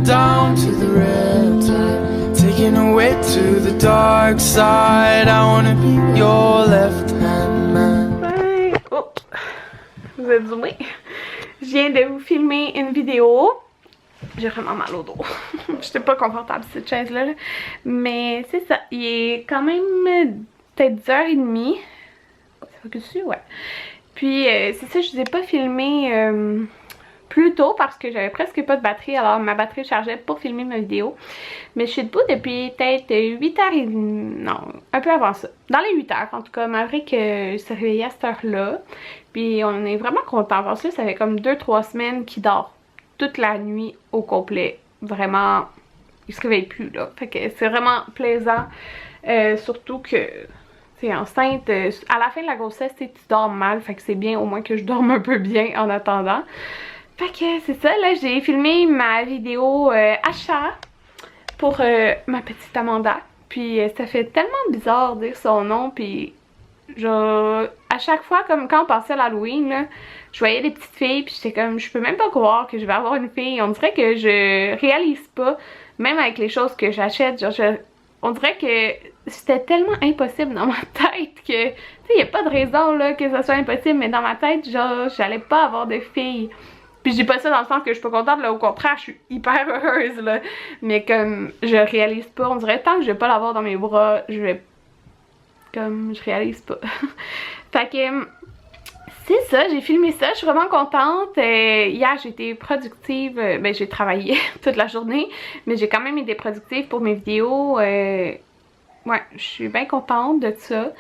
down to the red tide, taking away to the dark side. I wanna be your left hand man. Ouais. Oh, vous êtes zoomé. Je viens de vous filmer une vidéo. J'ai vraiment mal au dos. J'étais pas confortable cette chaise-là. Mais c'est ça. Il est quand même peut-être 10h30. Ça va que dessus, ouais. Puis c'est ça, je vous ai pas filmé plus tôt parce que j'avais presque pas de batterie. Alors ma batterie chargeait pour filmer ma vidéo. Mais je suis debout depuis peut-être 8h30. Non, un peu avant ça. Dans les 8h en tout cas. Maverick s'est réveillé à cette heure-là. Puis on est vraiment content parce que ça fait comme 2-3 semaines qu'il dort toute la nuit au complet. Vraiment, il se réveille plus là. Fait que c'est vraiment plaisant. Surtout que t'es enceinte, à la fin de la grossesse, tu dors mal. Fait que c'est bien au moins que je dorme un peu bien en attendant. Fait que c'est ça, là j'ai filmé ma vidéo achat pour ma petite Amanda. Puis ça fait tellement bizarre de dire son nom. Puis genre, à chaque fois, comme quand on passait à l'Halloween, là, je voyais des petites filles, puis j'étais comme, je peux même pas croire que je vais avoir une fille. On dirait que je réalise pas, même avec les choses que j'achète, genre, on dirait que c'était tellement impossible dans ma tête que, tu sais, y a pas de raison, là, que ça soit impossible, mais dans ma tête, genre, j'allais pas avoir de fille. Puis je dis pas ça dans le sens que je suis pas contente, là, au contraire, je suis hyper heureuse, là. Mais comme, je réalise pas, on dirait tant que je vais pas l'avoir dans mes bras, je vais... Comme, je réalise pas. Fait que, c'est ça, j'ai filmé ça, je suis vraiment contente. Hier, j'ai été productive, ben j'ai travaillé toute la journée, mais j'ai quand même été productive pour mes vidéos. Ouais, je suis bien contente de ça,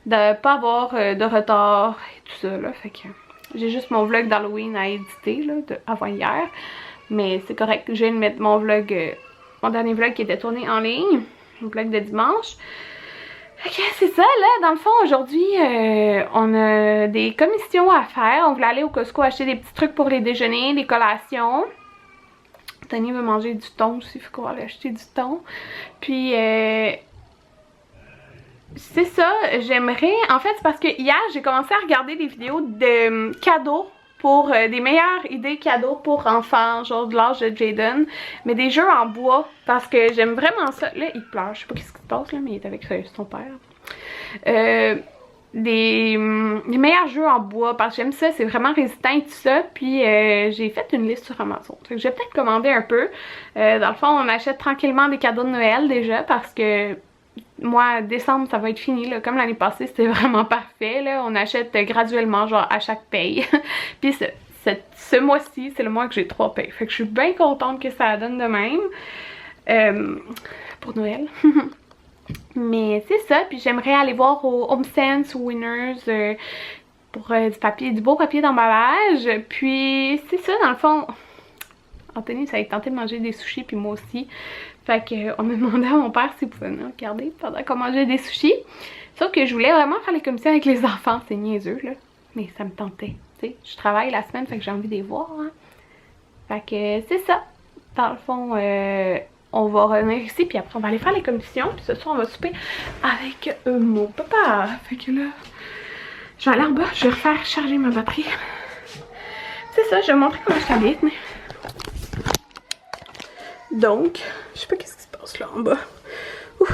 de pas avoir de retard et tout ça, là. Fait que j'ai juste mon vlog d'Halloween à éditer, là, avant hier. Mais c'est correct, je viens de mettre mon vlog, mon dernier vlog qui était tourné en ligne, mon vlog de dimanche. Ok, c'est ça, là, dans le fond, aujourd'hui, on a des commissions à faire. On voulait aller au Costco acheter des petits trucs pour les déjeuners, les collations. Tony veut manger du thon aussi, il faut qu'on va aller acheter du thon. Puis, c'est ça, j'aimerais... En fait, c'est parce que hier, j'ai commencé à regarder des vidéos de cadeaux pour des meilleures idées cadeaux pour enfants, genre de l'âge de Jaden, mais des jeux en bois, parce que j'aime vraiment ça. Là, il pleure, je sais pas ce qui se passe, là, mais il est avec son père. Des meilleurs jeux en bois, parce que j'aime ça, c'est vraiment résistant et tout ça, puis j'ai fait une liste sur Amazon. Donc, je vais peut-être commander un peu. Dans le fond, on achète tranquillement des cadeaux de Noël déjà, parce que moi, décembre, ça va être fini, là. Comme l'année passée, c'était vraiment parfait, là. On achète graduellement, genre, à chaque paye. Puis ce mois-ci, c'est le mois que j'ai 3 payes. Fait que je suis bien contente que ça donne de même. Pour Noël. Mais c'est ça. Puis j'aimerais aller voir au Home Sense ou Winners pour du beau papier d'emballage. Puis c'est ça, dans le fond... Anthony, ça a tenté de manger des sushis, puis moi aussi. Fait qu'on a demandé à mon père s'il pouvait nous regarder pendant qu'on mangeait des sushis. Sauf que je voulais vraiment faire les commissions avec les enfants, c'est niaiseux, là. Mais ça me tentait, tu sais. Je travaille la semaine, fait que j'ai envie de les voir, hein. Fait que c'est ça. Dans le fond, on va revenir ici, puis après on va aller faire les commissions. Puis ce soir, on va souper avec mon papa. Fait que là, je vais aller en bas, je vais refaire charger ma batterie. C'est ça, je vais vous montrer comment je t'habite, mais... Donc, je sais pas qu'est-ce qui se passe là en bas. Ouf.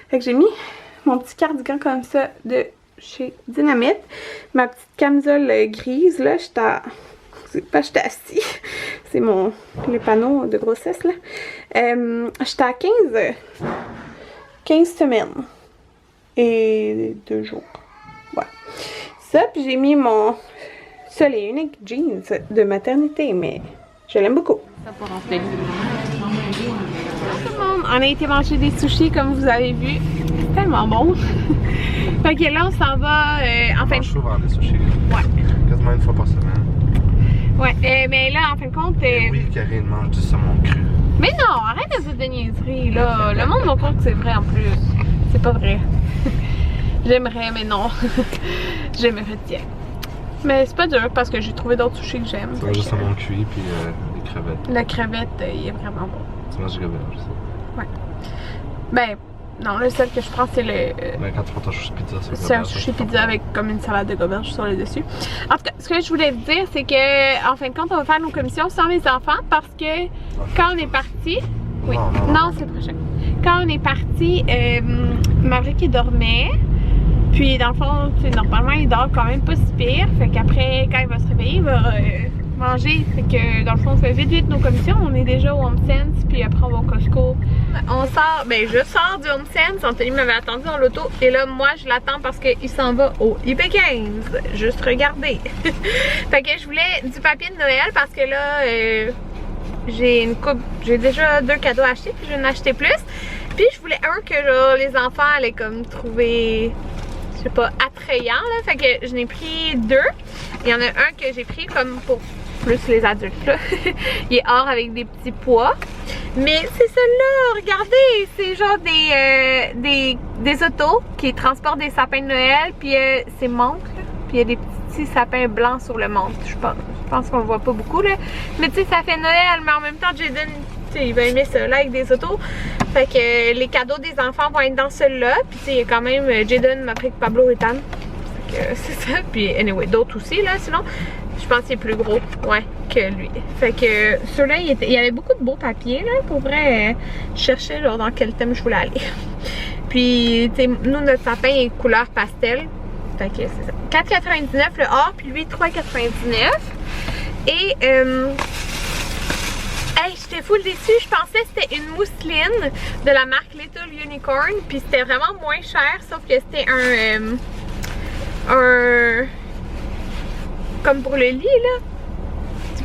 Fait que j'ai mis mon petit cardigan comme ça de chez Dynamite. Ma petite camisole grise là, j'étais assis. C'est les panneaux de grossesse là. J'étais à 15 semaines et 2 jours. Ouais. Ça, puis j'ai mis mon seul et unique jeans de maternité, mais je l'aime beaucoup. On a été manger des sushis comme vous avez vu. C'est tellement bon. Fait que là on s'en va en fin de souvent des sushis. Ouais. Quasiment une fois par semaine. Ouais, mais là en fin de compte. Oui, Karine mange du saumon cru. Mais non, arrête de faire de niaiseries là. Le monde va croire que c'est vrai en plus. C'est pas vrai. J'aimerais, mais non. J'aimerais tiens. Mais c'est pas dur parce que j'ai trouvé d'autres sushis que j'aime. Tu manges du saumon cuit puis des crevettes. La crevette, il est vraiment bon. Tu manges du crevettes aussi. Ouais. Ben, Non, le seul que je prends, c'est le... Mais quand tu prends ton sushi pizza, c'est un sushi pizza avec comme une salade de goberge sur le dessus. En tout cas, ce que je voulais vous dire, c'est que en fin de compte, on va faire nos commissions sans les enfants parce que quand on est parti... Oui, non, c'est prochain. Quand on est parti, Maverick il dormait. Puis dans le fond, normalement, il dort quand même pas si pire. Fait qu'après, quand il va se réveiller, il va manger. Fait que dans le fond, on fait vite nos commissions. On est déjà au HomeSense, puis après on va au Costco. On sort, ben je sors du HomeSense. Anthony m'avait attendu dans l'auto. Et là, moi, je l'attends parce qu'il s'en va au IP15. Juste regarder. Fait que je voulais du papier de Noël parce que là, j'ai une coupe. J'ai déjà 2 cadeaux à acheter, puis je vais en acheter plus. Puis je voulais un que genre, les enfants allaient comme trouver, je sais pas, attrayant là. Fait que je n'ai pris 2. Il y en a un que j'ai pris comme pour plus les adultes là. Il est or avec des petits pois. Mais c'est celui-là, regardez, c'est genre des autos qui transportent des sapins de Noël. Puis c'est montre là. Puis il y a des petits sapins blancs sur le montre, je pense qu'on le voit pas beaucoup là. Mais tu sais, ça fait Noël, mais en même temps, Jaden, il va aimer ça là avec des autos. Fait que les cadeaux des enfants vont être dans celui-là. Puis tu sais, il y a quand même Jaden m'a pris Pablo et Tan. Fait que c'est ça. Puis anyway, d'autres aussi là, sinon. Je pense qu'il est plus gros, ouais, que lui. Fait que celui-là, il y avait beaucoup de beaux papiers là. Pour vrai, je cherchais genre dans quel thème je voulais aller. Puis tu sais, nous notre sapin est couleur pastel. Fait que c'est ça. 4,99 le or, puis lui 3,99. Et hey, j'étais full déçue, je pensais que c'était une mousseline de la marque Little Unicorn, puis c'était vraiment moins cher, sauf que c'était un comme pour le lit là,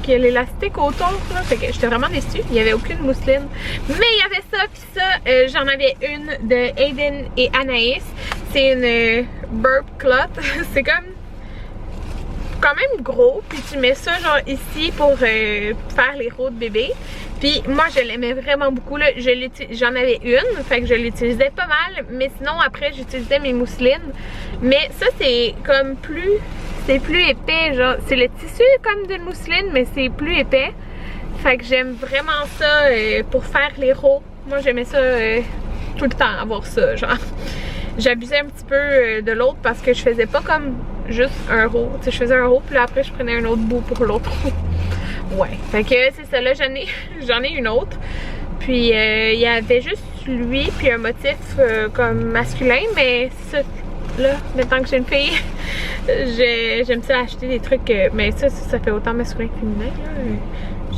qu'il y a l'élastique autour là, fait que j'étais vraiment déçue, il n'y avait aucune mousseline, mais il y avait ça, puis ça, j'en avais une de Aiden et Anaïs, c'est une burp cloth, c'est comme quand même gros, puis tu mets ça genre ici pour faire les rots de bébé. Puis moi je l'aimais vraiment beaucoup là, j'en avais une, fait que je l'utilisais pas mal, mais sinon après j'utilisais mes mousselines. Mais ça c'est comme c'est plus épais, genre c'est le tissu comme d'une mousseline, mais c'est plus épais. Fait que j'aime vraiment ça pour faire les rots. Moi j'aimais ça tout le temps, avoir ça genre. J'abusais un petit peu de l'autre parce que je faisais pas comme juste un row. Tu sais, je faisais un row, puis là, après je prenais un autre bout pour l'autre row. Ouais, fait que c'est ça, là j'en ai une autre. Puis il y avait juste lui, puis un motif comme masculin, mais ça, là, maintenant que j'ai une fille, j'aime ça acheter des trucs, mais ça fait autant masculin que féminin, là.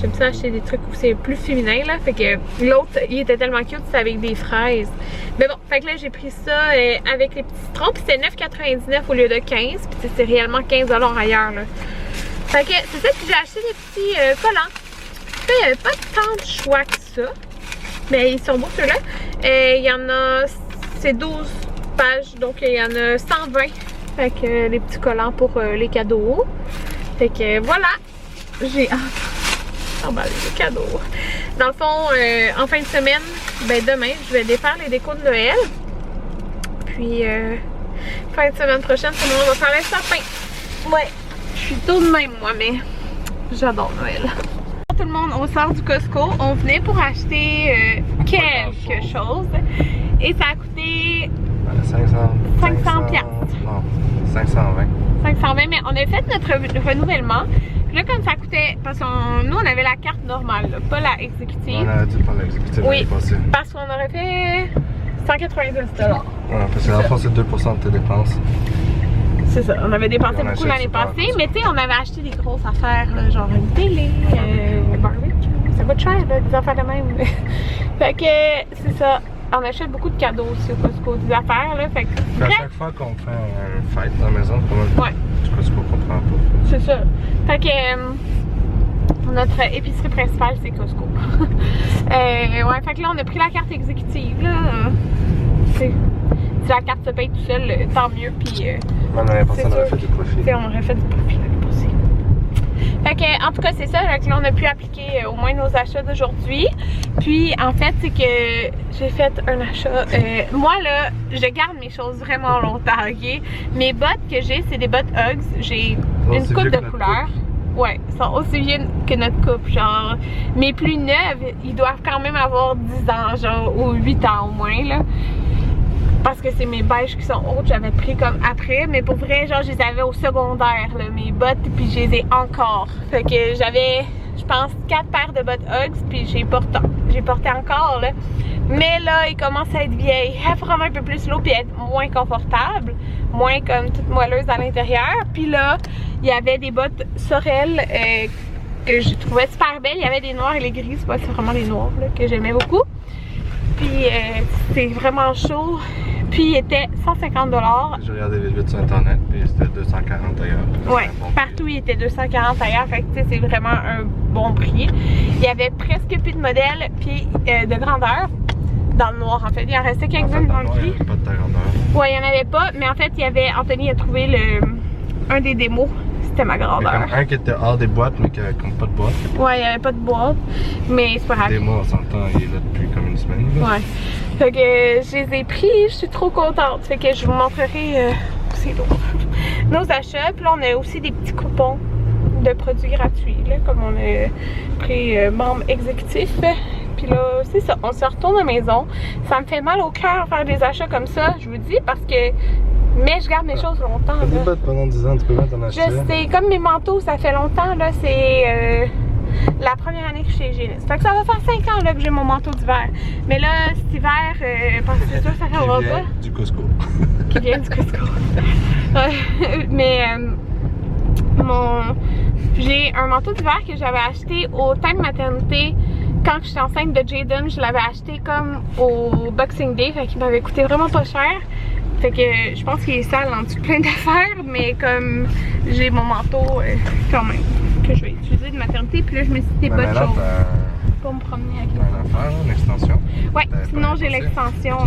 J'aime ça acheter des trucs où c'est plus féminin là, fait que l'autre il était tellement cute, c'était avec des fraises. Mais bon, fait que là j'ai pris ça avec les petits citrons, puis c'était 9,99 au lieu de 15, puis c'est réellement 15$ ailleurs là. Fait que c'est ça, puis j'ai acheté des petits collants. Il n'y avait pas tant de choix que ça, mais ils sont beaux ceux-là. Il y en a, c'est 12 pages, donc il y en a 120. Fait que les petits collants pour les cadeaux. Fait que voilà, j'ai emballé les cadeaux. Dans le fond, en fin de semaine, ben demain, je vais défaire les décos de Noël. Puis, fin de semaine prochaine, tout le monde va faire les sapins. Ouais, je suis tout de même moi, mais j'adore Noël. Tout le monde, on sort du Costco. On venait pour acheter quelque chose. Et ça a coûté 500 piastres. Non, 520. 520, mais on a fait notre renouvellement. Là, comme ça coûtait, parce que nous, on avait la carte normale, là, pas la exécutive. On aurait dû prendre l'exécutive l'année passée. Parce qu'on aurait fait 190$. Ouais, parce que dans le fond, c'est 2% de tes dépenses. C'est ça, on avait dépensé beaucoup l'année passée, mais tu sais, on avait acheté des grosses affaires, là, genre une télé, un barbecue. Ça coûte cher, là, des affaires de même. Fait que, c'est ça. On achète beaucoup de cadeaux aussi au Costco, des affaires, là. Fait que, à chaque fois qu'on fait une fête dans la maison, comment du Costco qu'on prend pas. C'est ça. Fait que notre épicerie principale, c'est Costco. Ouais, fait que là, on a pris la carte exécutive, là. Si la carte se paye tout seul, tant mieux. Puis, on aurait pensé qu'on aurait fait du profit. On aurait fait du profit l'année passée. Fait que, en tout cas, c'est ça. Là, on a pu appliquer au moins nos achats d'aujourd'hui. Puis, en fait, c'est que j'ai fait un achat. Moi, là, je garde mes choses vraiment longtemps, ok? Mes bottes que j'ai, c'est des bottes Uggs. J'ai une coupe de couleurs. Ouais, ils sont aussi vieux que notre coupe, genre. Mes plus neuves, ils doivent quand même avoir 10 ans, genre, ou 8 ans au moins, là. parce que c'est mes beiges qui sont hautes, j'avais pris comme après, mais pour vrai, genre, je les avais au secondaire, là, mes bottes, puis je les ai encore. Fait que j'avais, je pense, 4 paires de bottes Uggs, puis j'ai porté encore, là. Mais là, ils commencent à être vieilles, à prendre un peu plus l'eau, puis être moins confortable, moins comme toute moelleuse à l'intérieur. Puis là, il y avait des bottes Sorel que je trouvais super belles. Il y avait des noirs et les gris, c'est vraiment les noirs là, que j'aimais beaucoup. Puis c'est vraiment chaud. Puis il était 150 $. J'ai regardé les vite sur internet et c'était 240 ailleurs. Ouais, partout il était 240 ailleurs, fait que tu sais, c'est vraiment un bon prix. Il y avait presque plus de modèles, puis de grandeur. Dans le noir en fait, il en restait quelques-unes dans le gris. Il n'y avait pas de ta grandeur. Ouais, il n'y en avait pas, mais en fait, il y avait, Anthony a trouvé un des démos, c'était ma grandeur. Il y a un qui était hors des boîtes, mais qui n'avait comme pas de boîte. Ouais, il n'y avait pas de boîte, mais c'est pas grave. Des mois, on s'entend, il est là depuis comme une semaine. Là. Ouais. Fait que je les ai pris, je suis trop contente. Fait que je vous montrerai, c'est lourd, nos achats. Puis là, on a aussi des petits coupons de produits gratuits, là, comme on a pris membre exécutif. Puis là, c'est ça, on se retourne à la maison. Ça me fait mal au cœur faire des achats comme ça, je vous dis, parce que... Mais je garde mes choses longtemps. T'as des bottes pendant 10 ans, tu peux mettre en acheter. Je sais, comme mes manteaux, ça fait longtemps, là, c'est la première année que je suis hygiéniste. Fait que ça va faire 5 ans là, que j'ai mon manteau d'hiver. Mais là, cet hiver, parce que c'est sûr que ça ne va pas. Du Costco. Qui vient du Costco. Mais j'ai un manteau d'hiver que j'avais acheté au temps de maternité. Quand j'étais enceinte de Jaden, je l'avais acheté comme au Boxing Day, fait qu'il m'avait coûté vraiment pas cher. Fait que je pense qu'il est sale en dessous de plein d'affaires, mais comme j'ai mon manteau quand même, que je vais utiliser de maternité, puis là je me suis dit des bottes chaudes pour me promener avec. T'as une affaire, une extension? Ouais, sinon j'ai l'extension.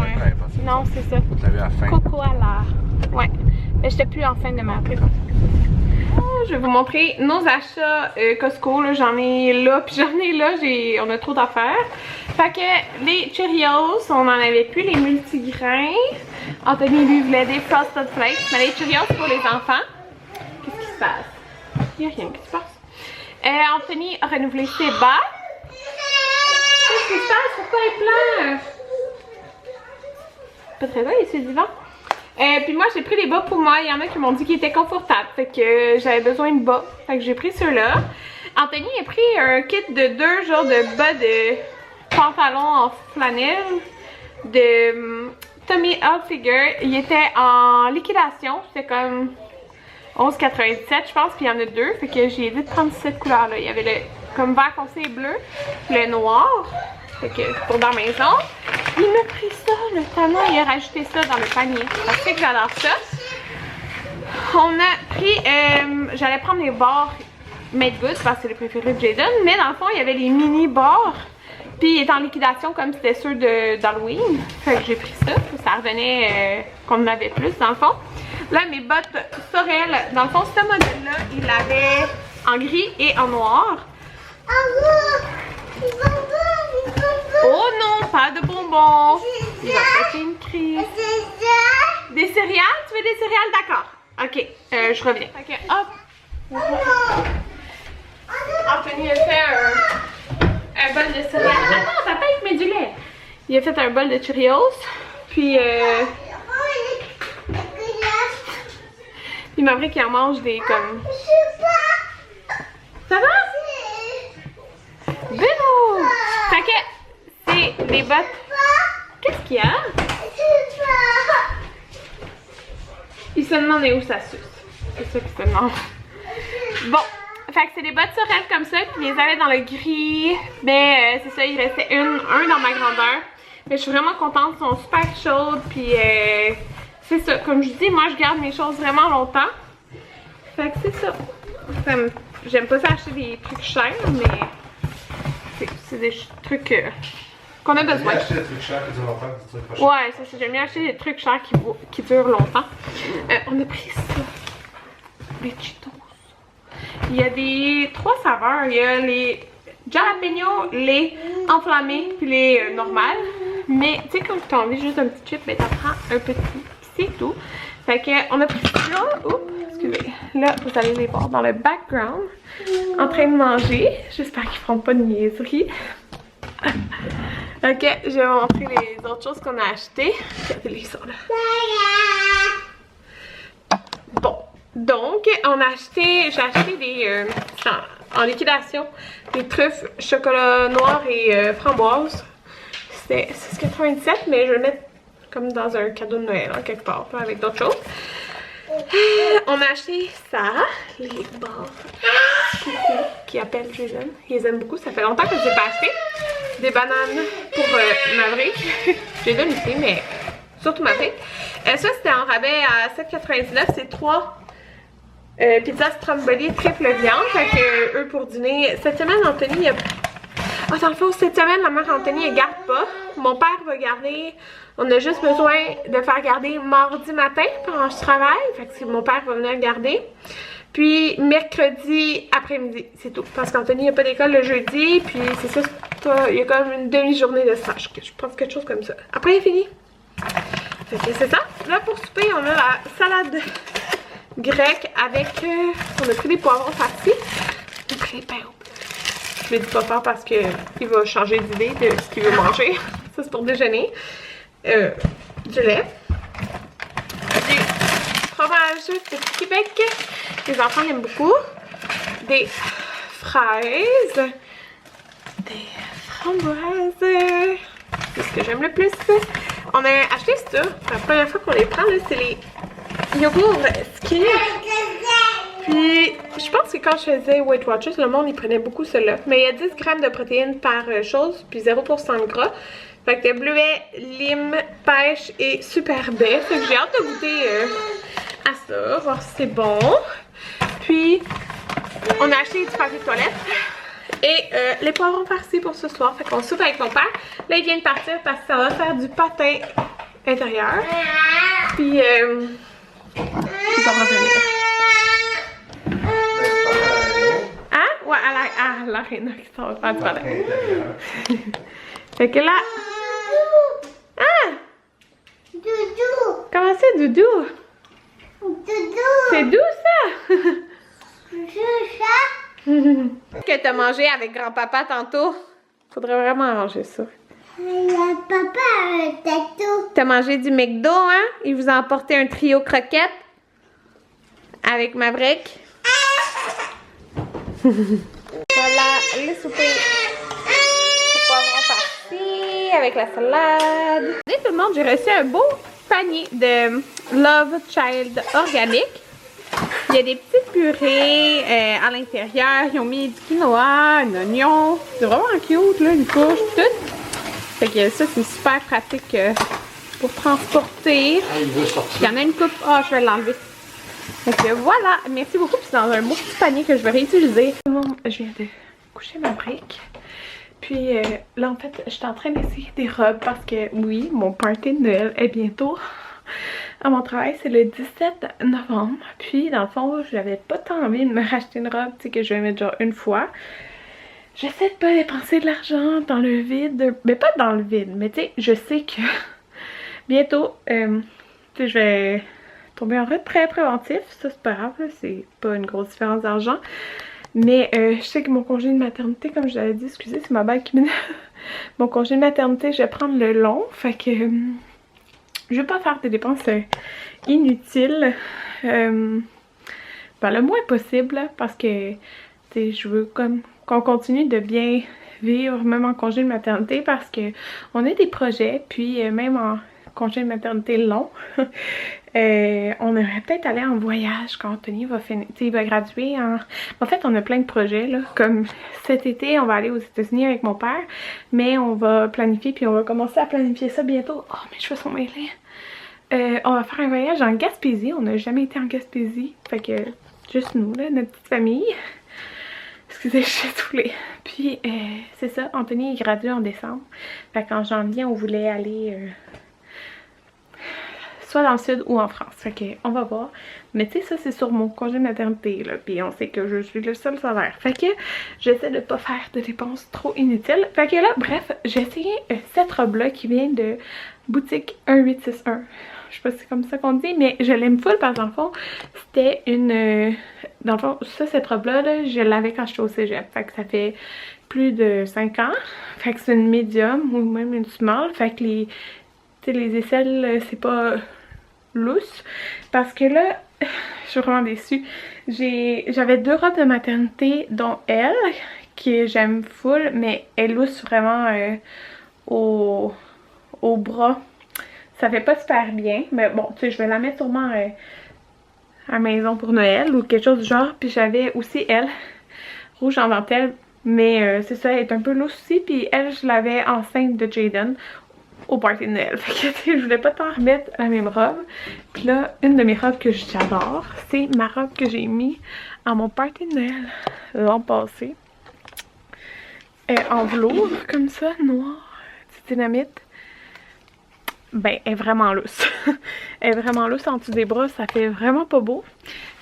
Non, c'est ça. Tu l'avais à la fin. Coco à l'art. Ouais, mais j'étais plus enceinte de ma présentation. Je vais vous montrer nos achats Costco, j'en ai là, puis j'en ai là, on a trop d'affaires. Fait que les Cheerios, on en avait plus, les multigrains. Anthony lui voulait des Frosted Flakes, mais les Cheerios pour les enfants. Qu'est-ce qui se passe? Il n'y a rien qui se passe. Anthony a renouvelé ses bas. Qu'est-ce qui se passe? Pourquoi il pleure? Pas très bien, il est sur le divan. Puis moi j'ai pris les bas pour moi, il y en a qui m'ont dit qu'ils étaient confortables, fait que j'avais besoin de bas, fait que j'ai pris ceux-là. Anthony a pris un kit de 2 genres de bas de pantalon en flanelle de Tommy Hilfiger. Il était en liquidation, c'était comme 11,97 je pense, puis il y en a 2, fait que j'ai dit de prendre cette couleur là. Il y avait le comme vert foncé et bleu, le noir, fait que pour dans la maison. Il m'a pris ça, le talon, il a rajouté ça dans le panier. Parce que j'adore ça. On a pris, j'allais prendre les bars Made Good parce que c'est les préférés de Jaden, mais dans le fond il y avait les mini bars, puis il est en liquidation comme c'était ceux d'Halloween. Fait que j'ai pris ça, ça revenait qu'on en avait plus dans le fond. Là mes bottes Sorel, dans le fond ce modèle-là, il l'avait en gris et en noir. Oh non, pas de bonbons. Il va péter une crise. Des céréales? Tu veux des céréales? D'accord. Ok, je reviens. Ok, hop. Anthony a fait un bol de céréales. Attends, ça peut être mais du lait. Il a fait un bol de Cheerios. Puis, il m'a appris qu'il en mange des comme... Ça va? Bélo! Fait que c'est des bottes. Qu'est-ce qu'il y a? Il se demande où ça suce. C'est ça qu'il se demande. Bon, fait que c'est des bottes Sorel comme ça, puis ils les avaient dans le gris. Mais c'est ça, il restait un dans ma grandeur. Mais je suis vraiment contente, elles sont super chaudes, puis c'est ça. Comme je dis, moi je garde mes choses vraiment longtemps. Fait que c'est ça. J'aime pas ça acheter des trucs chers, mais c'est des trucs qu'on a besoin. J'aime acheter des trucs chers qui durent longtemps, des trucs pas chers. Ouais, c'est ça. J'aime bien acheter des trucs chers qui durent longtemps. On a pris ça. Des Cheetos. Il y a des 3 saveurs. Il y a les jalapeno, les enflammés, puis les normales. Mais tu sais, quand tu as envie juste d'un petit chip, ben t'en prends un petit. C'est tout. Fait que on a pris ça. Oups, excusez. Là, vous allez les voir dans le background. En train de manger. J'espère qu'ils feront pas de niaiseries. Ok, je vais vous montrer les autres choses qu'on a achetées. Regardez-les, ils sont là. Bon, donc, j'ai acheté des, en liquidation, des truffes chocolat noir et framboise. C'est 6,97, mais je vais le mettre comme dans un cadeau de Noël, hein, quelque part, avec d'autres choses. On a acheté ça, les barres qui appellent Jason. Ils les aiment beaucoup, ça fait longtemps que je les ai pas acheté. Des bananes pour Maverick. Jason aussi, mais surtout Maverick. Ça, c'était en rabais à 7,99. C'est 3 pizzas stromboli triple viande. Fait que eux pour dîner. Cette semaine, Anthony, ah, dans le fond, cette semaine, la mère Anthony, elle garde pas. Mon père va garder. On a juste besoin de faire garder mardi matin pendant que je travaille. Fait que mon père va venir garder. Puis mercredi après-midi, c'est tout. Parce qu'Anthony n'a pas d'école le jeudi. Puis c'est ça, il y a comme une demi-journée de stage. Je pense quelque chose comme ça. Après, il est fini. Fait que c'est ça. Là, pour souper, on a la salade grecque avec... on a pris des poivrons farcis. On a pris des pains. Je ne le dis pas fort parce qu'il va changer d'idée de ce qu'il veut manger. Ça, c'est pour déjeuner. Du lait. Du fromage de Québec. Les enfants aiment beaucoup. Des fraises. Des framboises. C'est ce que j'aime le plus. On a acheté ça. La première fois qu'on les prend, c'est les yogourts Skyr. Puis, je pense que quand je faisais Weight Watchers, le monde, il prenait beaucoup cela. Mais il y a 10 grammes de protéines par chose, puis 0% de gras. Fait que bleuet, lime, pêche et super baie. Fait que j'ai hâte de goûter à ça, voir si c'est bon. Puis, on a acheté du papier de toilette et les poivrons farcis pour ce soir. Fait qu'on soupe avec mon père. Là, il vient de partir parce que ça va faire du patin intérieur. Puis, il va revenir. Hein? Ouais, à l'aréna qui s'en va faire du patin. Fait que là... Ah! Doudou! Comment c'est, Doudou? Doudou! C'est doux, ça! Ça? Que t'as mangé avec grand-papa tantôt? Faudrait vraiment manger ça. Le papa a un tatou. T'as mangé du McDo, hein? Il vous a emporté un trio croquette avec Maverick. Voilà, le souper. Avec la salade. Salut tout le monde, j'ai reçu un beau panier de Love Child organique. Il y a des petites purées à l'intérieur. Ils ont mis du quinoa, un oignon. C'est vraiment cute, là, une couche, tout. Fait que ça, c'est super pratique pour transporter. Il y en a une coupe. Ah, je vais l'enlever. Fait que voilà, merci beaucoup. Puis c'est dans un beau petit panier que je vais réutiliser. Tout le monde, je viens de coucher ma brique. Puis là, en fait, je suis en train d'essayer des robes parce que, oui, mon party de Noël est bientôt. À mon travail, c'est le 17 novembre. Puis, dans le fond, j'avais pas tant envie de me racheter une robe, tu sais, que je vais mettre genre une fois. J'essaie de pas dépenser de l'argent dans le vide. Mais pas dans le vide, mais tu sais, je sais que bientôt, tu sais, je vais tomber en retrait préventif. Ça, c'est pas grave, c'est pas une grosse différence d'argent. Mais je sais que mon congé de maternité, comme je l'avais dit, excusez, c'est ma bague qui m'énerve. Mon congé de maternité, je vais prendre le long. Fait que je vais pas faire des dépenses inutiles. Ben, le moins possible, parce que je veux comme qu'on continue de bien vivre, même en congé de maternité, parce que on a des projets, puis même en congé de maternité long, on aimerait peut-être aller en voyage quand Anthony va finir, il va graduer en fait, on a plein de projets, là, comme cet été, on va aller aux États-Unis avec mon père, mais on va planifier, puis on va commencer à planifier ça bientôt. Oh, mes cheveux sont mêlés. On va faire un voyage en Gaspésie, on n'a jamais été en Gaspésie, fait que juste nous, là, notre petite famille. Excusez, je suis saoulée. Puis, c'est ça, Anthony il gradue en décembre, fait qu'en janvier, on voulait aller... soit dans le sud ou en France. Fait que on va voir. Mais tu sais, ça c'est sur mon congé de maternité là. Puis on sait que je suis le seul salaire. Fait que j'essaie de pas faire de dépenses trop inutiles. Fait que là, bref, j'ai essayé cette robe là qui vient de boutique 1861. je sais pas si c'est comme ça qu'on dit, mais je l'aime full parce que dans le fond, c'était une... dans le fond, ça, cette robe-là, là, je l'avais quand j'étais au cégep. Fait que ça fait plus de 5 ans. Fait que c'est une médium ou même une small. Fait que les aisselles, c'est pas lousse. Parce que là, je suis vraiment déçue. J'avais 2 robes de maternité, dont elle, que j'aime full, mais elle lousse vraiment au bras. Ça fait pas super bien, mais bon, tu sais, je vais la mettre sûrement à la maison pour Noël ou quelque chose du genre. Puis j'avais aussi elle, rouge en dentelle, mais c'est ça, elle est un peu lousse aussi. Puis elle, je l'avais enceinte de Jaden au party de Noël. Fait que, tu sais, je voulais pas tant remettre la même robe. Puis là, une de mes robes que j'adore, c'est ma robe que j'ai mis à mon party de Noël l'an passé. En velours, comme ça, noir, petite dynamite. Ben, elle est vraiment lousse. Elle est vraiment lousse en dessous des bras, ça fait vraiment pas beau.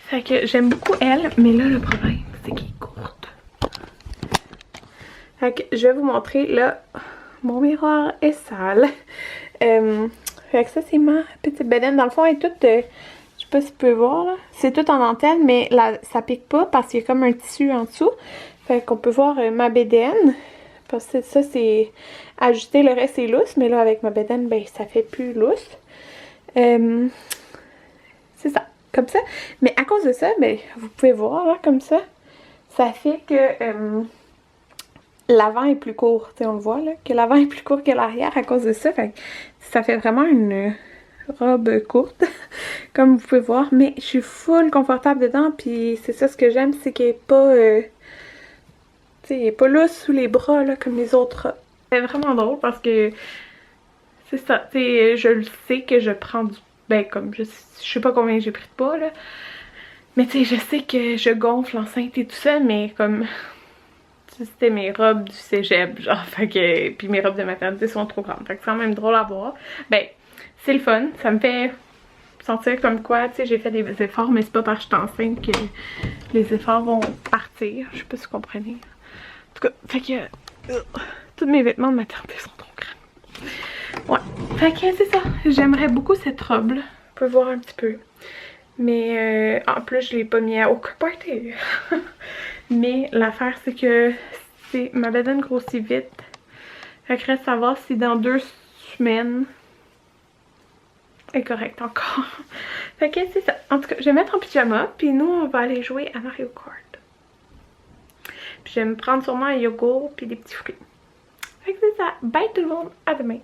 Fait que j'aime beaucoup elle, mais là, le problème, c'est qu'elle est courte. Fait que je vais vous montrer, là, mon miroir est sale. Fait que ça, c'est ma petite bedaine. Dans le fond, elle est toute, je sais pas si tu peux voir, là. C'est tout en dentelle, mais là, ça pique pas parce qu'il y a comme un tissu en dessous. Fait qu'on peut voir ma bédaine. Parce que ça, c'est ajusté, le reste c'est lousse, mais là, avec ma bédaine, ben, ça fait plus lousse. C'est ça, comme ça. Mais à cause de ça, ben, vous pouvez voir, là, comme ça, ça fait que l'avant est plus court, tu sais, on le voit, là, que l'avant est plus court que l'arrière à cause de ça. Fait que ça fait vraiment une robe courte, comme vous pouvez voir. Mais je suis full confortable dedans, puis c'est ça, ce que j'aime, c'est qu'elle est pas... tu sais, elle est pas là sous les bras, là, comme les autres robes. C'est vraiment drôle parce que c'est ça, tu sais, je le sais que je prends du... Ben, comme, je sais pas combien j'ai pris de poids, là. Mais tu sais, je sais que je gonfle enceinte et tout ça, mais comme... C'était mes robes du cégep, genre, fait que... Puis mes robes de maternité sont trop grandes, fait que c'est quand même drôle à voir. Ben, c'est le fun, ça me fait sentir comme quoi, tu sais, j'ai fait des efforts, mais c'est pas parce que je suis enceinte que les efforts vont partir, je sais pas si vous comprenez. En tout cas, fait que... tous mes vêtements de maternité sont trop grands. Ouais, fait que c'est ça. J'aimerais beaucoup cette robe-là. Vous pouvez voir un petit peu. Mais en plus, je l'ai pas mis à aucun party. Mais l'affaire, c'est que ma bedaine grossit vite. Fait que reste à voir si dans 2 semaines elle est correcte encore. Fait que c'est ça. En tout cas, je vais mettre en pyjama. Puis nous, on va aller jouer à Mario Kart. Puis je vais me prendre sûrement un yogourt puis des petits fruits. Fait que c'est ça. Bye tout le monde. À demain.